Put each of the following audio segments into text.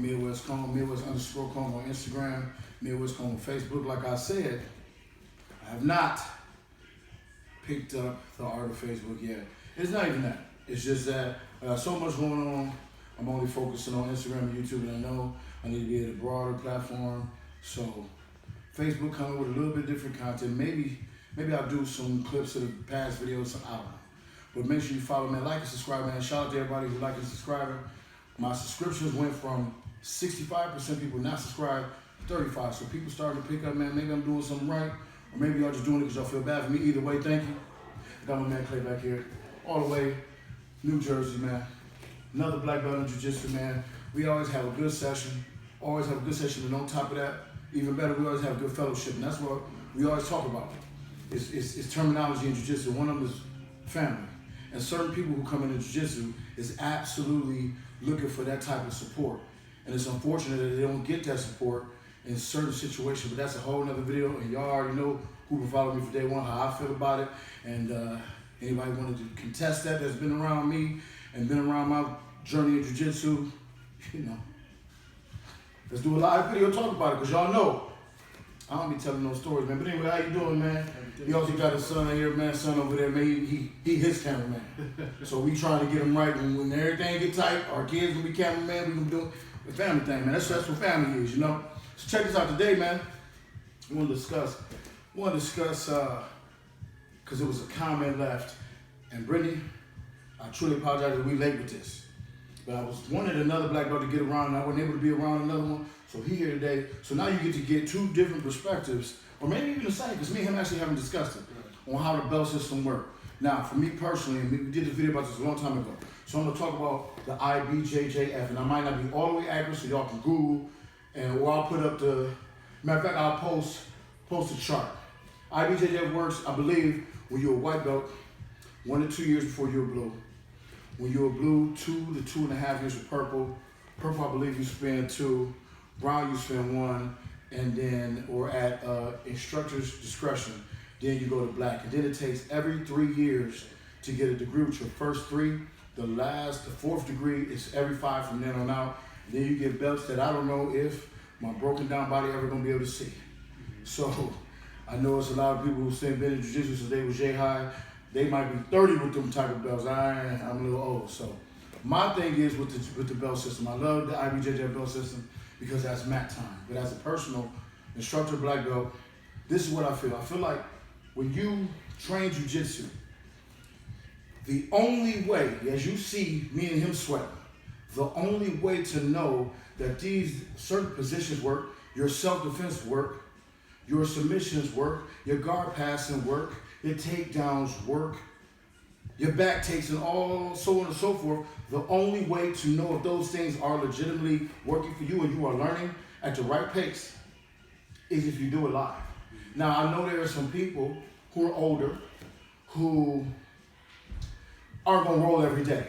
Midwest Cone, Midwest_Cone on Instagram, Midwest Cone on Facebook. Like I said, I have not picked up the art of Facebook yet. It's not even that. It's just that so much going on. I'm only focusing on Instagram and YouTube, and I know I need to be at a broader platform. So Facebook coming with a little bit different content. Maybe I'll do some clips of the past videos. I don't know. But make sure you follow me, like and subscribe, man. Shout out to everybody who like and subscribe. My subscriptions went from 65% people not subscribed to 35%. So people starting to pick up, man. Maybe I'm doing something right, or maybe y'all just doing it because y'all feel bad for me. Either way, thank you. Got my man Clay back here, all the way New Jersey, man. Another black belt in jiu-jitsu, man. We always have a good session. Always have a good session, and on top of that, even better, we always have a good fellowship, and that's what we always talk about. It's terminology in jiu-jitsu. One of them is family. And certain people who come into jiu-jitsu is absolutely looking for that type of support. And it's unfortunate that they don't get that support in certain situations, but that's a whole nother video, and y'all already know who been following me for day one, how I feel about it. And anybody wanted to contest that's been around me and been around my journey in jiu-jitsu, you know, let's do a live video talk about it, because y'all know I don't be telling no stories, man. But anyway, how you doing, man? He also got his son here, man. Son over there, man. He his cameraman. So we trying to get him right. And when everything get tight, our kids gonna be cameraman. We gonna do the family thing, man. That's what family is, you know. So check this out today, man. We want to discuss, because it was a comment left. And Brittany, I truly apologize that we late with this. But I wanted another black belt to get around, and I wasn't able to be around another one. So he here today. So now you get to get two different perspectives, or maybe even the same, because me and him actually haven't discussed it, on how the belt system works. Now, for me personally, and we did this video about this a long time ago, so I'm going to talk about the IBJJF, and I might not be all the way accurate, so y'all can Google, or I'll put up the, matter of fact, I'll post a chart. IBJJF works, I believe, when you're a white belt, 1 to 2 years before you're blue. When you're a blue, 2 to 2.5 years of purple. Purple, I believe you spend 2. Brown, you spend 1. And then, or at instructor's discretion, then you go to black. And then it takes every 3 years to get a degree with your first 3. The 4th degree is every 5 from then on out. And then you get belts that I don't know if my broken down body ever gonna be able to see. So I know it's a lot of people who say been in jiu-jitsu since they was J-High. They might be 30 with them type of belts. I'm a little old. So my thing is with the belt system. I love the IBJJF belt system because that's mat time. But as a personal instructor black belt, this is what I feel. I feel like when you train jiu-jitsu, the only way, as you see me and him sweating, the only way to know that these certain positions work, your self-defense work, your submissions work, your guard passing work, your takedowns work, your back takes, and all so on and so forth. The only way to know if those things are legitimately working for you and you are learning at the right pace is if you do it live. Now, I know there are some people who are older who aren't going to roll every day.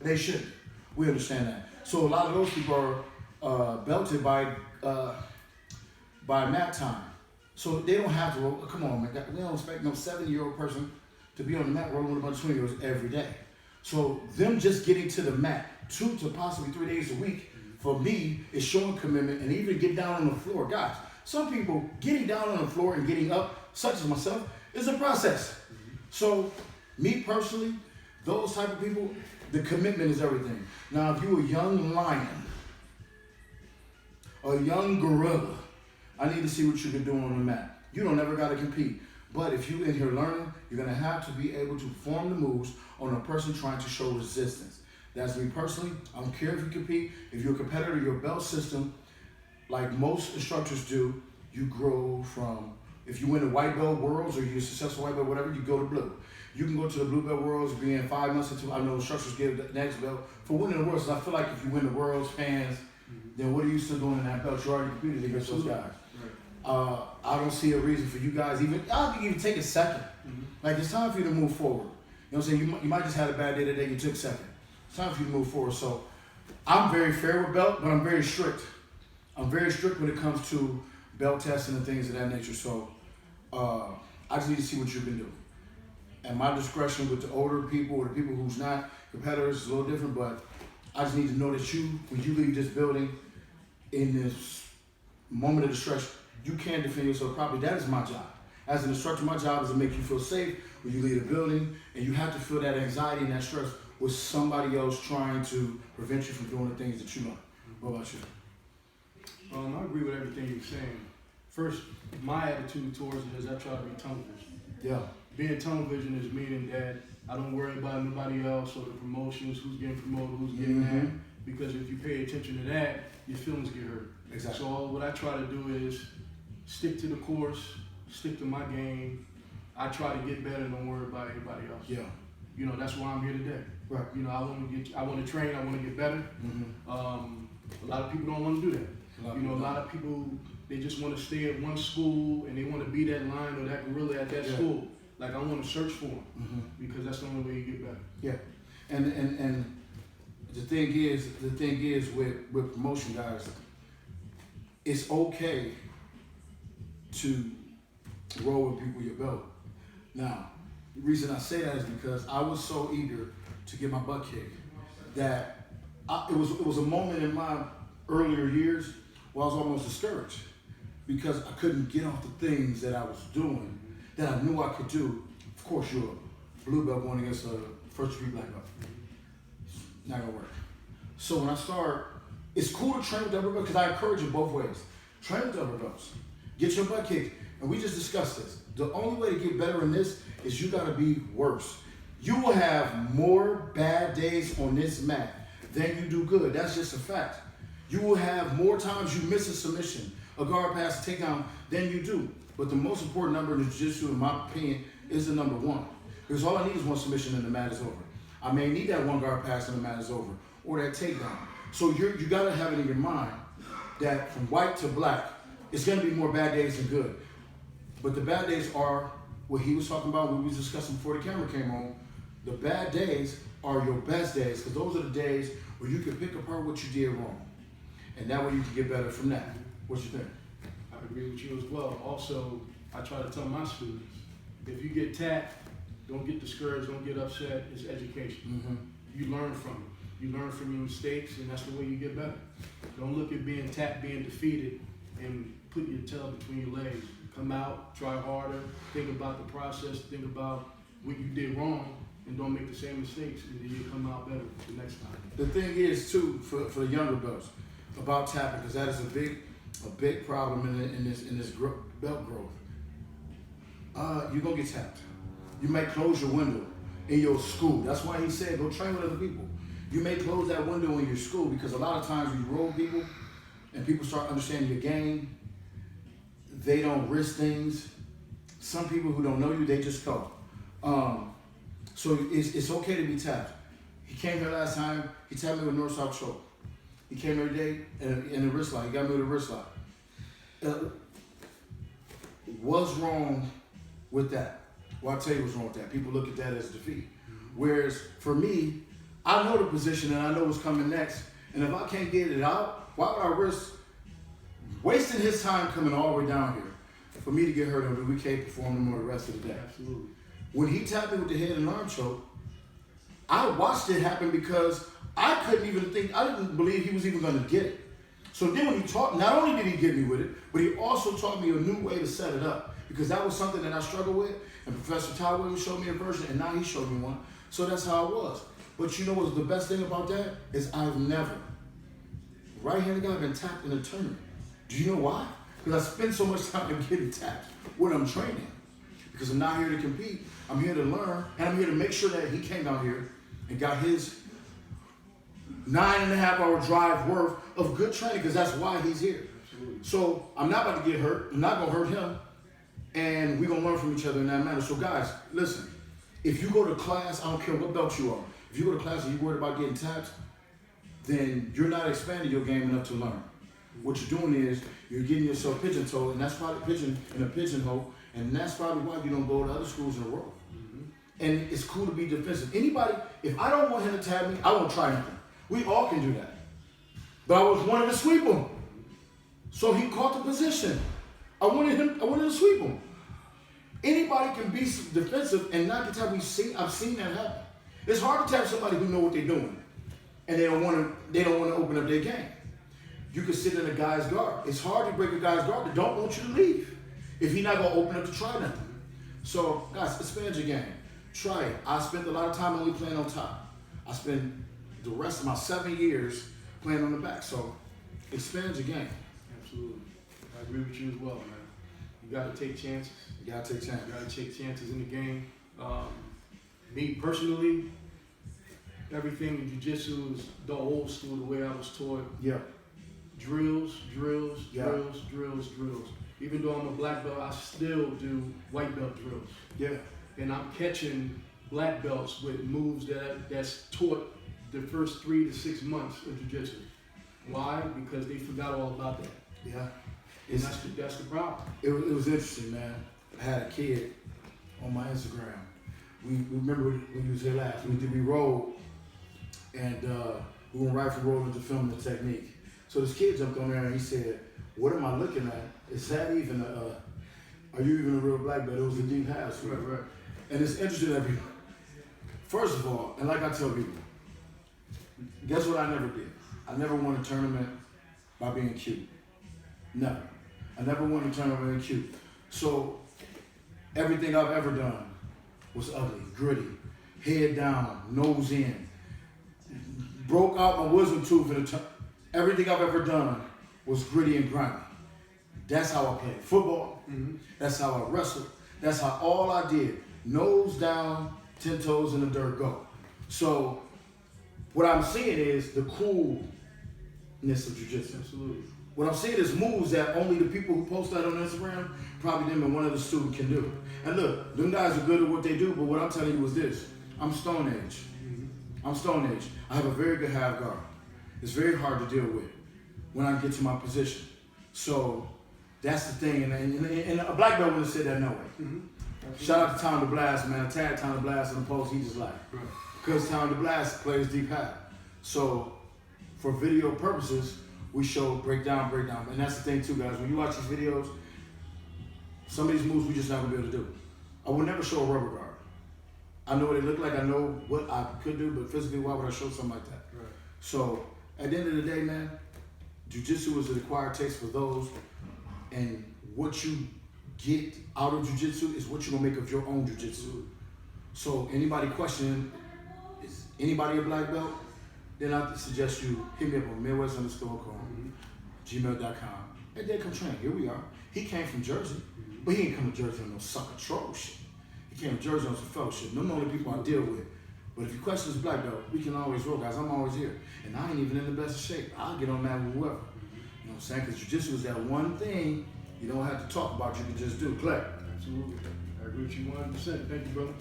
They shouldn't. We understand that. So a lot of those people are belted by mat time. So they don't have to roll. Come on, man. We don't expect no 70-year-old person to be on the mat rolling with a bunch of 20-year-olds every day. So them just getting to the mat 2 to possibly 3 days a week, for me, is showing commitment, and even get down on the floor. Guys, some people getting down on the floor and getting up, such as myself, is a process. So me personally, those type of people, the commitment is everything. Now, if you're a young lion, a young gorilla, I need to see what you can do on the mat. You don't ever got to compete. But if you're in here learning, you're going to have to be able to perform the moves on a person trying to show resistance. That's me personally. I don't care if you compete. If you're a competitor, your belt system, like most instructors do, you grow from, if you win the white belt worlds or you're a successful white belt, whatever, you go to blue. You can go to the blue belt worlds, being 5 months into, I know instructors give the next belt for winning the worlds. So I feel like if you win the worlds, fans, then what are you still doing in that belt? You already competed against those guys. I don't see a reason for you guys I think even take a second. Like, it's time for you to move forward. You know what I'm saying? You might just have a bad day today, you took second. It's time for you to move forward. So I'm very fair with belt, but I'm very strict. I'm very strict when it comes to belt testing and things of that nature. So I just need to see what you can do. And my discretion with the older people or the people who's not competitors is a little different, but I just need to know that when you leave this building, in this moment of distress, you can't defend yourself properly. That is my job. As an instructor, my job is to make you feel safe when you leave a building, and you have to feel that anxiety and that stress with somebody else trying to prevent you from doing the things that you learn. What about you? I agree with everything you're saying. First, my attitude towards it is I try to be tunnel vision. Yeah. Being tunnel vision is meaning that I don't worry about nobody else or the promotions, who's getting promoted, who's getting that. Because if you pay attention to that, your feelings get hurt. Exactly. So what I try to do is stick to the course, stick to my game. I try to get better and don't worry about anybody else. Yeah. You know, that's why I'm here today. Right. You know, I want to train, I want to get better. A lot of people don't want to do that. A lot of people, they just want to stay at one school and they want to be that lion or that gorilla at that school. Like, I want to search for them because that's the only way you get better. Yeah, and the thing is with promotion, guys, it's okay to roll with people with your belt. Now, the reason I say that is because I was so eager to get my butt kicked that it was a moment in my earlier years where I was almost discouraged because I couldn't get off the things that I was doing that I knew I could do. Of course, you're a blue belt going against a first degree black belt. It's not gonna work. So when I start, it's cool to train with double belts because I encourage it both ways. Train with double belts. Get your butt kicked. And we just discussed this. The only way to get better in this is you gotta be worse. You will have more bad days on this mat than you do good. That's just a fact. You will have more times you miss a submission, a guard pass, a takedown than you do. But the most important number in jiu-jitsu, in my opinion, is the number one. Because all I need is one submission and the mat is over. I may need that one guard pass and the mat is over, or that takedown. So you gotta have it in your mind that from white to black, it's gonna be more bad days than good. But the bad days are what he was talking about, what we was discussing before the camera came on. The bad days are your best days, because those are the days where you can pick apart what you did wrong. And that way you can get better from that. What you think? I agree with you as well. Also, I try to tell my students, if you get tapped, don't get discouraged, don't get upset. It's education. You learn from it. You learn from your mistakes, and that's the way you get better. Don't look at being tapped, being defeated, and put your tail between your legs. Come out, try harder, think about the process, think about what you did wrong, and don't make the same mistakes, and then you come out better the next time. The thing is, too, for the younger belts, about tapping, because that is a big problem in this belt growth. You're gonna get tapped. You may close your window in your school. That's why he said go train with other people. You may close that window in your school because a lot of times you roll people and people start understanding your game. They don't risk things. Some people who don't know you, they just go. So it's okay to be tapped. He came here last time. He tapped me with north-south choke. He came here today in the wrist lock. He got me with a wrist lock. What's wrong with that? Well, I'll tell you what's wrong with that. People look at that as defeat. Whereas for me, I know the position and I know what's coming next. And if I can't get it out, why would I risk wasting his time coming all the way down here for me to get hurt and we can't perform no more the rest of the day? Absolutely. When he tapped me with the head and arm choke, I watched it happen because I didn't believe he was even going to get it. So then when he taught, not only did he get me with it, but he also taught me a new way to set it up. Because that was something that I struggled with, and Professor Ty Williams showed me a version, and now he showed me one. So that's how it was. But you know what's the best thing about that? Is I've never, right-handed guy, been tapped in a tournament. Do you know why? Because I spend so much time getting tapped when I'm training. Because I'm not here to compete. I'm here to learn, and I'm here to make sure that he came down here and got his 9.5-hour drive worth of good training, because that's why he's here. Absolutely. So I'm not about to get hurt. I'm not going to hurt him. And we're going to learn from each other in that manner. So guys, listen, if you go to class, I don't care what belt you are, if you go to class and you're worried about getting tapped, then you're not expanding your game enough to learn. What you're doing is you're getting yourself pigeon-toed, and that's probably in a pigeonhole, and that's probably why you don't go to other schools in a row. And it's cool to be defensive. Anybody, if I don't want him to tap me, I won't try anything. We all can do that. But I was wanting to sweep him. So he caught the position. I wanted to sweep him. Anybody can be defensive and not get tapped. I've seen that happen. It's hard to tap somebody who know what they're doing, and they don't want to open up their game. you can sit in a guy's guard. It's hard to break a guy's guard that don't want you to leave if he's not gonna open up to try nothing. So guys, expand your game. Try it. I spent a lot of time only playing on top. I spent the rest of my 7 years playing on the back. So expand your game. Absolutely. I agree with you as well, man. You got to take chances. You gotta take chances. You got to take chances in the game. Me personally, everything in jiu-jitsu is the old school, the way I was taught. Yeah. Drills, drills, Yeah. drills, drills, drills. Even though I'm a black belt, I still do white belt drills. Yeah. And I'm catching black belts with moves that's taught the first 3 to 6 months of jiu-jitsu. Why? Because they forgot all about that. Yeah. And that's the problem. It was interesting, man. I had a kid on my Instagram. We remember when you was here last. We rolled, and we went right from rolling to filming the technique. So this kid jumped on there and he said, "What am I looking at? Is that even are you even a real black belt?" It was a deep half. Right. And it's interesting that people, first of all, and like I tell people, guess what I never did? I never won a tournament by being cute. Never. I never won a tournament by being cute. So everything I've ever done was ugly, gritty, head down, nose in, broke out my wisdom tooth in the everything I've ever done was gritty and grimy. That's how I played football. Mm-hmm. That's how I wrestled. That's how all I did. Nose down, 10 toes in the dirt, go. So what I'm seeing is the coolness of jiu-jitsu. Absolutely. What I'm seeing is moves that only the people who post that on Instagram, probably them and one other student can do. And look, them guys are good at what they do, but what I'm telling you is this. I'm Stone Age. Mm-hmm. I'm Stone Age. I have a very good half guard. It's very hard to deal with when I get to my position. So that's the thing. And a black belt would have said that no way. Mm-hmm. Shout out to Tom DeBlast, man. I tagged Tom DeBlast in the post. He just like, Right. because Tom DeBlast plays deep half. So for video purposes, we show breakdown. And that's the thing too, guys. When you watch these videos, some of these moves we just not gonna be able to do. I would never show a rubber guard. I know what it looked like. I know what I could do, but physically, why would I show something like that? Right. So at the end of the day, man, jiu-jitsu is an acquired taste for those, and what you get out of jiu-jitsu is what you're gonna make of your own jiu-jitsu. So anybody questioning, is anybody a black belt? Then I suggest you hit me up on Midwest_gmail.com. And then come train. Here we are. He came from Jersey, but he ain't come to Jersey on no sucker troll shit. He came to Jersey on some fellowship. Them the only people I deal with. But if you question this black belt, we can always roll, guys. I'm always here. And I ain't even in the best of shape. I'll get on that with whoever. You know what I'm saying? Because jiu-jitsu is that one thing you don't have to talk about, you can just do. Clay. Absolutely. I agree with you 100%. Thank you, brother.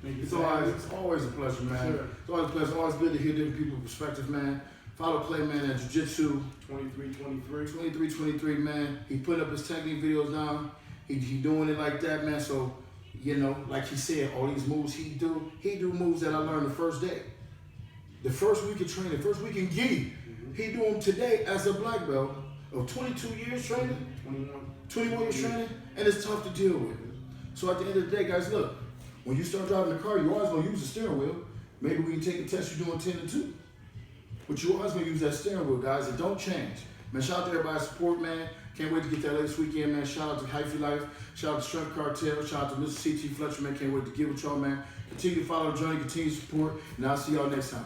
Thank you. It's always a pleasure, man. Sure. It's always a pleasure. It's always good to hear different people's perspective, man. Follow Clay, man, at Jiu-Jitsu 2323. man. He put up his technique videos down. He doing it like that, man. So, you know, like he said, all these moves he do moves that I learned the first day. The first week of training, first week in gi. He do them today as a black belt of 22 years training, 21 years training, and it's tough to deal with. So at the end of the day, guys, look, when you start driving the car, you always gonna use the steering wheel. Maybe we can take a test, you're doing 10 to 2. But you always gonna use that steering wheel, guys. It don't change. Man, shout out to everybody's support, man. Can't wait to get that latest weekend, man. Shout out to Hyphy Life. Shout out to Strength Cartel. Shout out to Mr. C.T. Fletcher, man. Can't wait to get with y'all, man. Continue to follow the journey, continue to support, and I'll see y'all next time.